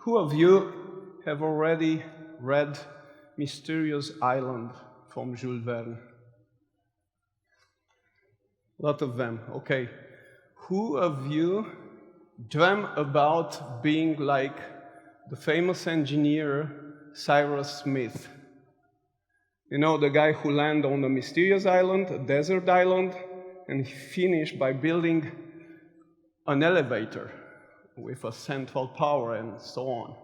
Who of you have already read Mysterious Island from Jules Verne? A lot of them, okay. Who of you dream about being like the famous engineer Cyrus Smith? You know, the guy who landed on a mysterious island, a desert island, and he finished by building an elevator with a central power and so on.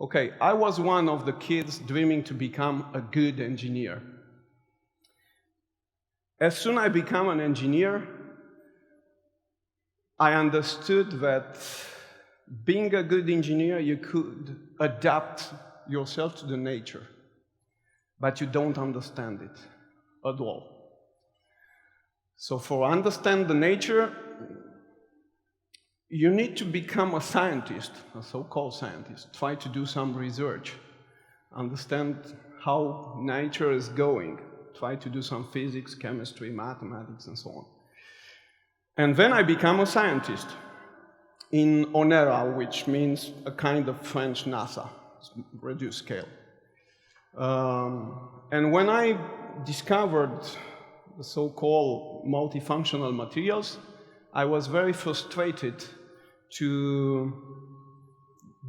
Okay, I was one of the kids dreaming to become a good engineer. As soon as I became an engineer, I understood that being a good engineer, you could adapt yourself to the nature, but you don't understand it at all. So for understand the nature, you need to become a scientist, a so-called scientist, try to do some research, understand how nature is going, try to do some physics, chemistry, mathematics, and so on. And then I became a scientist in ONERA, which means a kind of French NASA, reduced scale. And when I discovered the so-called multifunctional materials, I was very frustrated to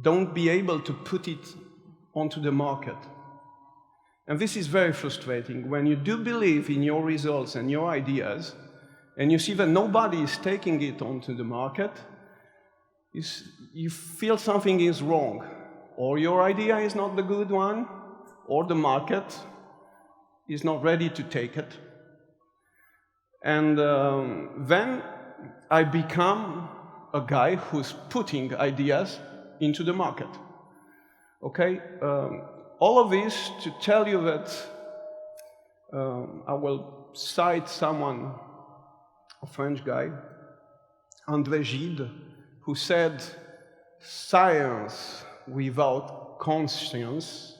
don't be able to put it onto the market. And this is very frustrating. When you do believe in your results and your ideas, and you see that nobody is taking it onto the market, you feel something is wrong. Or your idea is not the good one, or the market is not ready to take it. And then I become a guy who's putting ideas into the market. Okay? All of this to tell you that I will cite someone, a French guy, André Gide, who said, "Science without conscience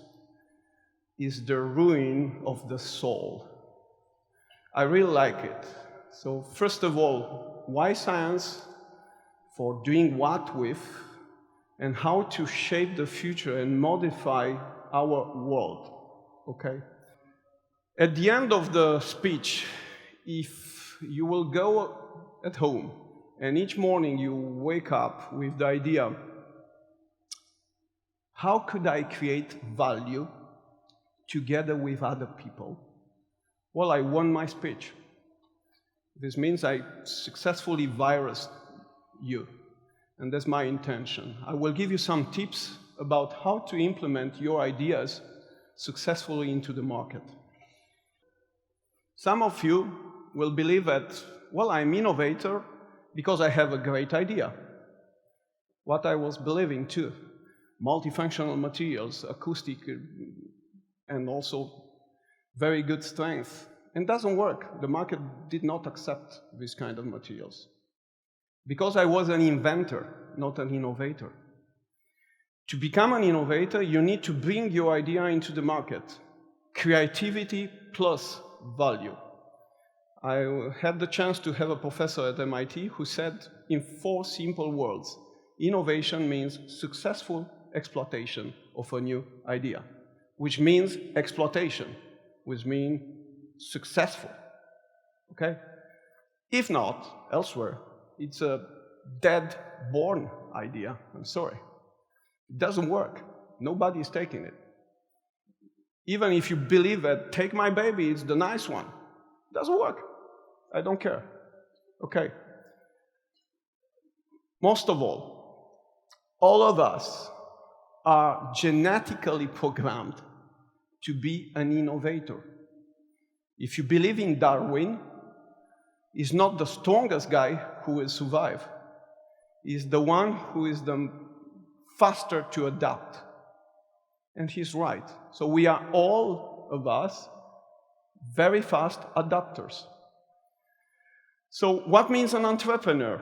is the ruin of the soul." I really like it. So first of all, why science? For doing what with, and how to shape the future and modify our world, okay? At the end of the speech, if you will go at home, and each morning you wake up with the idea, how could I create value together with other people? Well, I won my speech. This means I successfully virused you, and that's my intention. I will give you some tips about how to implement your ideas successfully into the market. Some of you will believe that, well, I'm innovator because I have a great idea. What I was believing too. Multifunctional materials, acoustic, and also very good strength. And doesn't work. The market did not accept this kind of materials. Because I was an inventor, not an innovator. To become an innovator, you need to bring your idea into the market. Creativity plus value. I had the chance to have a professor at MIT who said in 4 simple words, innovation means successful exploitation of a new idea, which means exploitation, which means successful, okay? If not, elsewhere, it's a dead-born idea. I'm sorry. It doesn't work. Nobody is taking it. Even if you believe that, take my baby, it's the nice one. It doesn't work. I don't care. Okay. Most of all of us are genetically programmed to be an innovator. If you believe in Darwin, he's not the strongest guy who will survive. He's the one who is the faster to adapt. And he's right. So we are all of us very fast adapters. So what means an entrepreneur?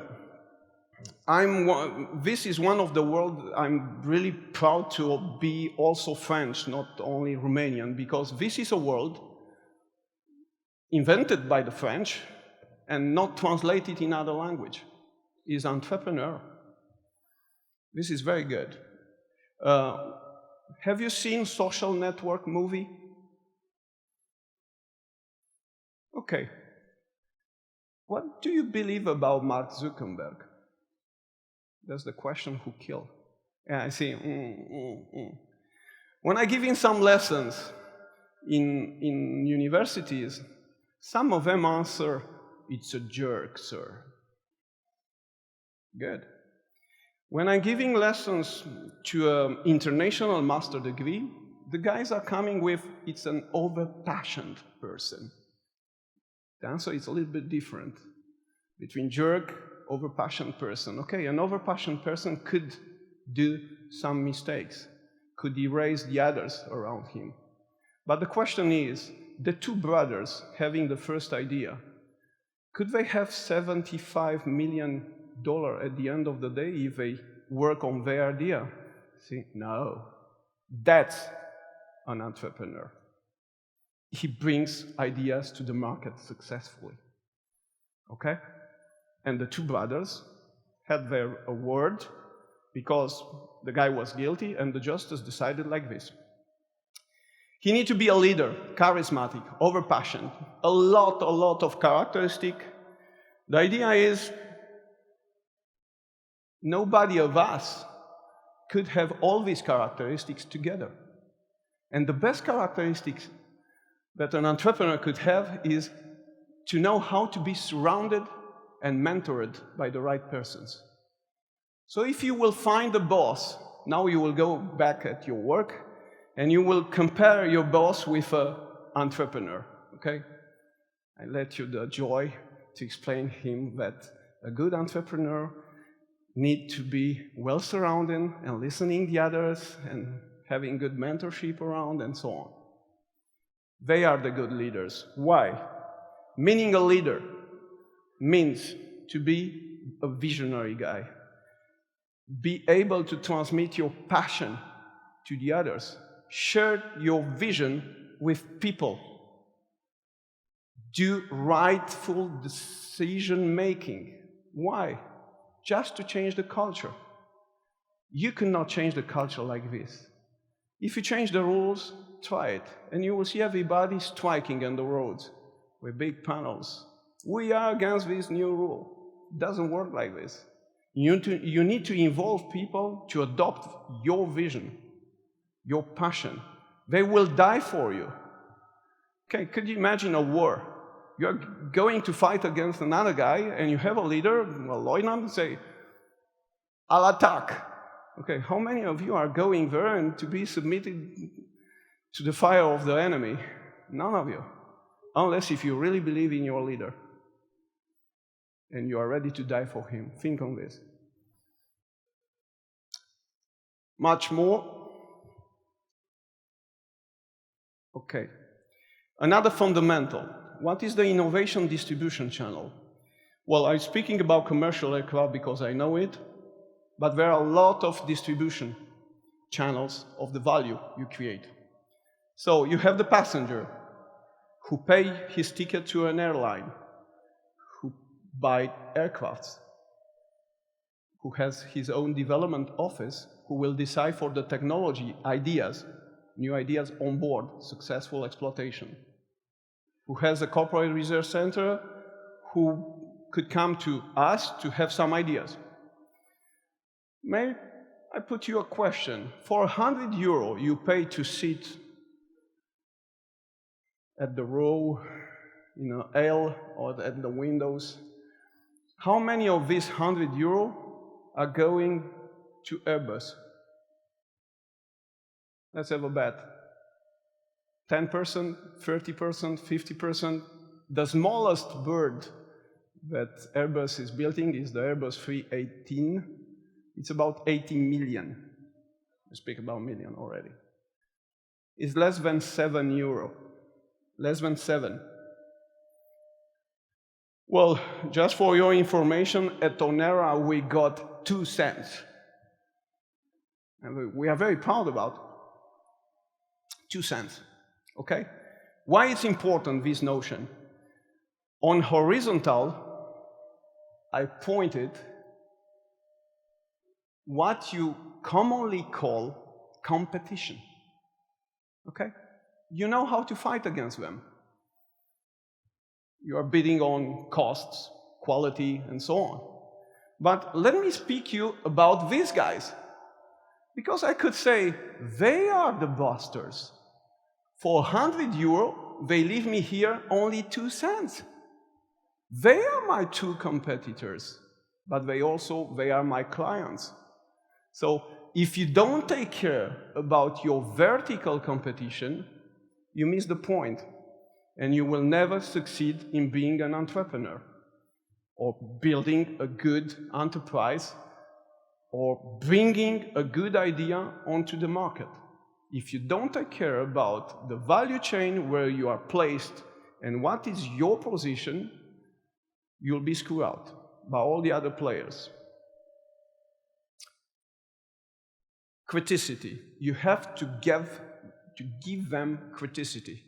This is one of the world I'm really proud to be also French, not only Romanian, because this is a world invented by the French and not translated in other language. Is entrepreneur. This is very good. Have you seen Social Network movie? Okay. What do you believe about Mark Zuckerberg? That's the question who killed. Yeah, I see. When I give him some lessons in universities, some of them answer, "It's a jerk, sir." Good. When I'm giving lessons to an international master degree, the guys are coming with, "It's an over-passionate person." The answer is a little bit different between jerk, over-passionate person. Okay, an over-passionate person could do some mistakes, could erase the others around him. But the question is, the two brothers having the first idea, could they have $75 million at the end of the day if they work on their idea? See, no. That's an entrepreneur. He brings ideas to the market successfully. Okay? And the two brothers had their award because the guy was guilty and the justice decided like this. He needs to be a leader, charismatic, over-passionate, a lot of characteristic. The idea is nobody of us could have all these characteristics together. And the best characteristics that an entrepreneur could have is to know how to be surrounded and mentored by the right persons. So if you will find a boss, now you will go back at your work and you will compare your boss with an entrepreneur, okay? I let you the joy to explain him that a good entrepreneur needs to be well surrounded and listening the others and having good mentorship around and so on. They are the good leaders. Why? Meaning a leader means to be a visionary guy. Be able to transmit your passion to the others. Share your vision with people. Do rightful decision-making. Why? Just to change the culture. You cannot change the culture like this. If you change the rules, try it, and you will see everybody striking on the roads with big panels. We are against this new rule. It doesn't work like this. You need to involve people to adopt your vision, your passion. They will die for you. Okay, could you imagine a war? You're going to fight against another guy, and you have a leader, a lieutenant, say, "I'll attack." Okay, how many of you are going there and to be submitted to the fire of the enemy? None of you. Unless if you really believe in your leader and you are ready to die for him. Think on this. Much more. Okay. Another fundamental. What is the innovation distribution channel? Well, I'm speaking about commercial aircraft because I know it, but there are a lot of distribution channels of the value you create. So you have the passenger who pay his ticket to an airline, who buy aircrafts, who has his own development office, who will decide for the technology ideas, new ideas on board, successful exploitation, who has a corporate research center, who could come to us to have some ideas. May I put you a question? For €100 you pay to sit at the row, L or at the windows. How many of these €100 are going to Airbus? Let's have a bet. 10%, 30%, 50%. The smallest bird that Airbus is building is the Airbus 318. It's about 80 million. I speak about million already. It's less than €7. Less than 7. Well, just for your information, at ONERA we got 2 cents. And we are very proud about 2 cents. Okay? Why it's important, this notion? On horizontal, I pointed what you commonly call competition. Okay? You know how to fight against them. You are bidding on costs, quality, and so on. But let me speak to you about these guys. Because I could say, they are the busters. For 100 euro, they leave me here only 2 cents. They are my two competitors, but they are my clients. So if you don't take care about your vertical competition, you miss the point, and you will never succeed in being an entrepreneur or building a good enterprise or bringing a good idea onto the market. If you don't take care about the value chain where you are placed and what is your position, you'll be screwed out by all the other players. Criticity. You have to give them criticity.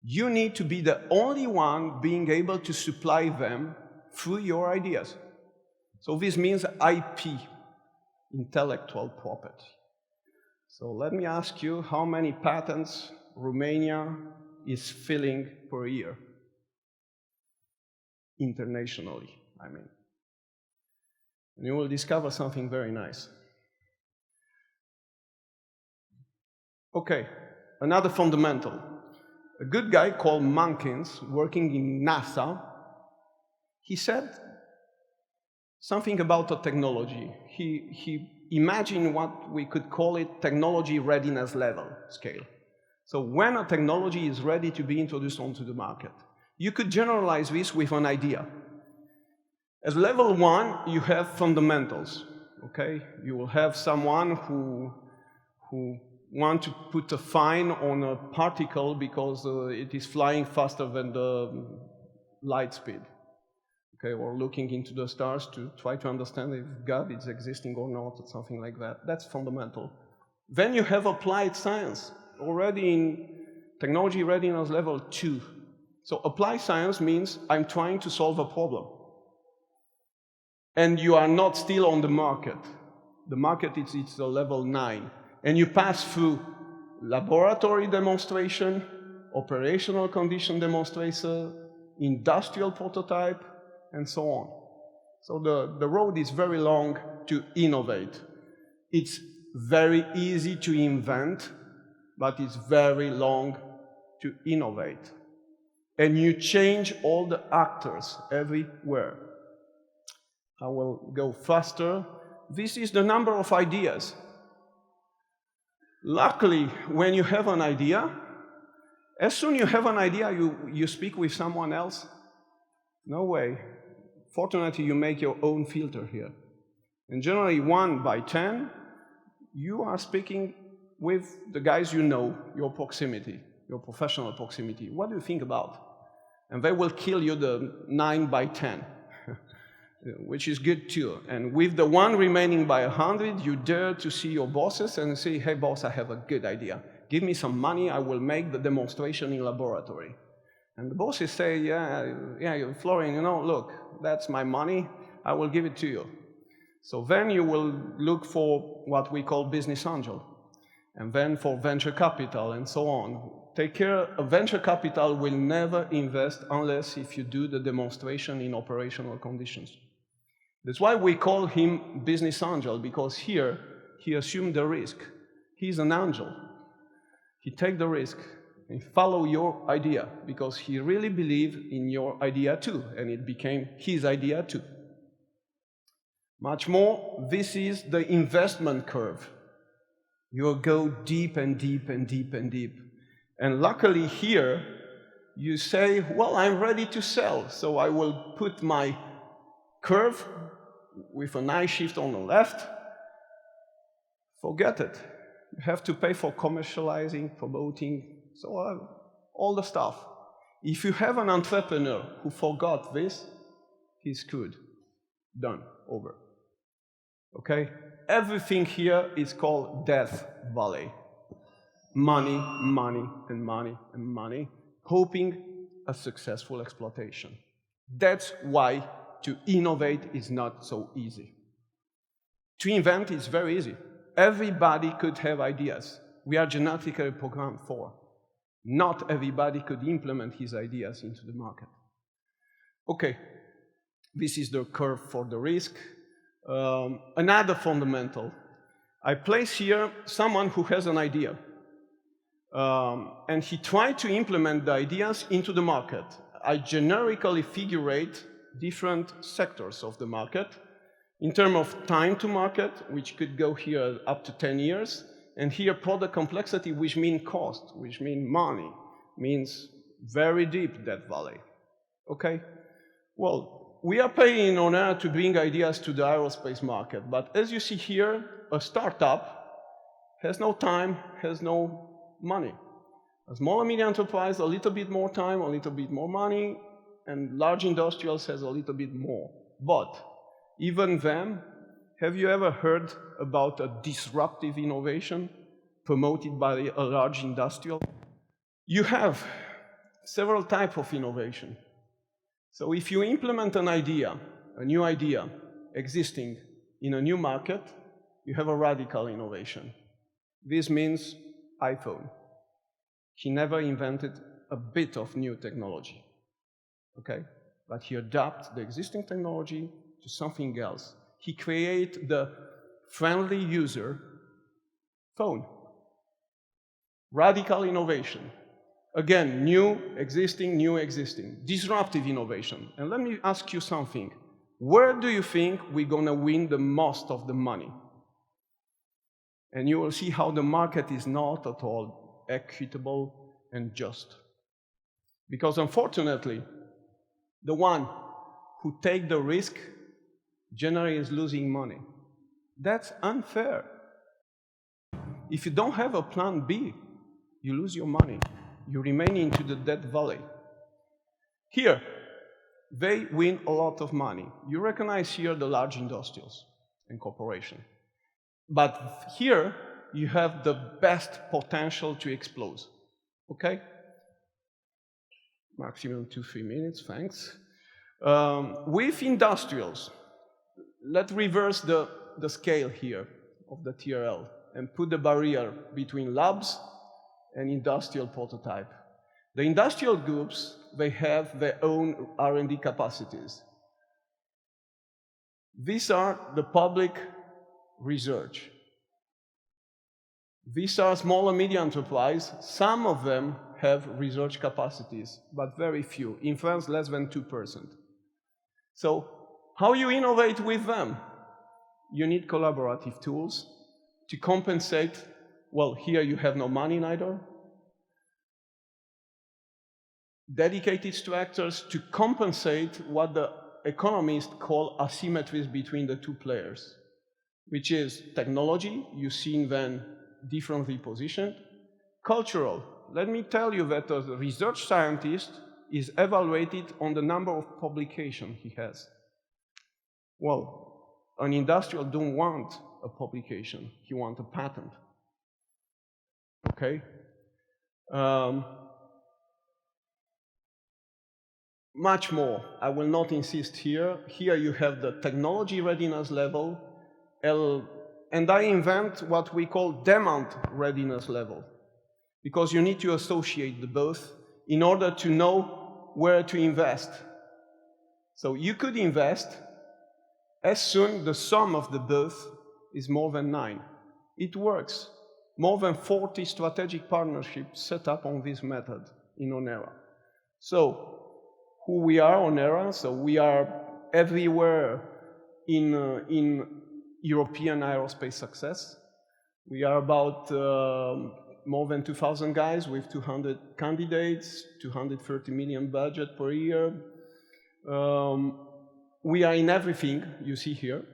You need to be the only one being able to supply them through your ideas. So this means IP, intellectual property. So let me ask you, how many patents Romania is filling per year? Internationally, I mean. And you will discover something very nice. Okay, another fundamental. A good guy called Mankins, working in NASA, he said something about a technology. He imagined what we could call it technology readiness level scale. So when a technology is ready to be introduced onto the market, you could generalize this with an idea. At level 1, you have fundamentals, okay? You will have someone who want to put a fine on a particle because it is flying faster than the light speed, okay? Or looking into the stars to try to understand if God is existing or not, or something like that. That's fundamental. Then you have applied science, already in technology readiness level 2. So applied science means I'm trying to solve a problem. And you are not still on the market. The market is a level 9. And you pass through laboratory demonstration, operational condition demonstration, industrial prototype, and so on. So the road is very long to innovate. It's very easy to invent, but it's very long to innovate. And you change all the actors everywhere. I will go faster. This is the number of ideas. Luckily, when you have an idea, as soon as you have an idea, you speak with someone else. No way. Fortunately, you make your own filter here. And generally, 1 by 10, you are speaking with the guys you know, your proximity, your professional proximity. What do you think about? And they will kill you the 9 by 10, which is good too. And with the 1 remaining by 100, you dare to see your bosses and say, hey boss, I have a good idea. Give me some money, I will make the demonstration in laboratory. And the bosses say, yeah, Florin, look, that's my money, I will give it to you. So then you will look for what we call business angel, and then for venture capital and so on. Take care, a venture capital will never invest unless if you do the demonstration in operational conditions. That's why we call him business angel, because here he assumed the risk. He's an angel. He takes the risk and follow your idea because he really believed in your idea too, and it became his idea too. Much more, this is the investment curve. You go deep and deep and deep and deep. And luckily here, you say, well, I'm ready to sell, so I will put my curve with an I shift on the left. Forget it. You have to pay for commercializing, promoting, so all the stuff. If you have an entrepreneur who forgot this, he's screwed. Done. Over. Okay? Everything here is called Death Valley. Money, money, and money, and money, hoping a successful exploitation. That's why to innovate is not so easy. To invent is very easy. everybody could have ideas. We are genetically programmed for. Not everybody could implement his ideas into the market. Okay, this is the curve for the risk. Another fundamental. I place here someone who has an idea. And he tried to implement the ideas into the market. I generically figurate different sectors of the market in terms of time to market, which could go here up to 10 years, and here product complexity, which means cost, which means money, means very deep debt valley. Okay? Well, we are paying in ONERA to bring ideas to the aerospace market, but as you see here, a startup has no time, has no money. A small and medium enterprise, a little bit more time, a little bit more money, and large industrials has a little bit more. But even them, have you ever heard about a disruptive innovation promoted by a large industrial? You have several types of innovation. So if you implement an idea, a new idea existing in a new market, you have a radical innovation. This means iPhone. He never invented a bit of new technology, okay? But he adapts the existing technology to something else. He creates the friendly user phone. Radical innovation. Again, new, existing, disruptive innovation. And let me ask you something. Where do you think we're going to win the most of the money? And you will see how the market is not at all equitable and just. Because unfortunately, the one who takes the risk generally is losing money. That's unfair. If you don't have a plan B, you lose your money. You remain into the debt valley. Here, they win a lot of money. You recognize here the large industrials and corporations. But here, you have the best potential to explode. Okay? Maximum 2-3 minutes, thanks. With industrials, let's reverse the scale here of the TRL and put the barrier between labs and industrial prototype. The industrial groups, they have their own R&D capacities. These are the public research. These are small and medium enterprises. Some of them have research capacities, but very few. In France, less than 2%. So, how you innovate with them? You need collaborative tools to compensate. Well, here you have no money neither. Dedicated structures to compensate what the economists call asymmetries between the two players, which is technology, you see them differently positioned. Cultural, let me tell you that a research scientist is evaluated on the number of publications he has. Well, an industrial don't want a publication, he wants a patent. Okay? Much more, I will not insist here. Here you have the technology readiness level, and I invent what we call demand readiness level, because you need to associate the both in order to know where to invest. So you could invest as soon the sum of the both is more than 9. It works. More than 40 strategic partnerships set up on this method in ONERA. So, who we are, ONERA, so we are everywhere in European aerospace success. We are about more than 2,000 guys with 200 candidates, 230 million budget per year. We are in everything you see here,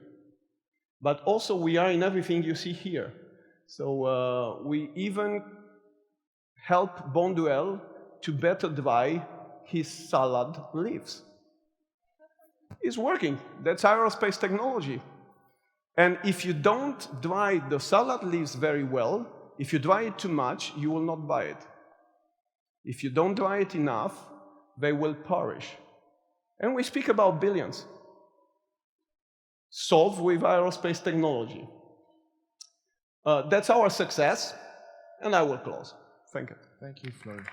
but also we are in everything you see here. So we even help Bonduelle to better dry his salad leaves. It's working. That's aerospace technology. And if you don't dry the salad leaves very well, if you dry it too much, you will not buy it. If you don't dry it enough, they will perish. And we speak about billions. Solved with aerospace technology. That's our success, and I will close. Thank you. Thank you, Florin.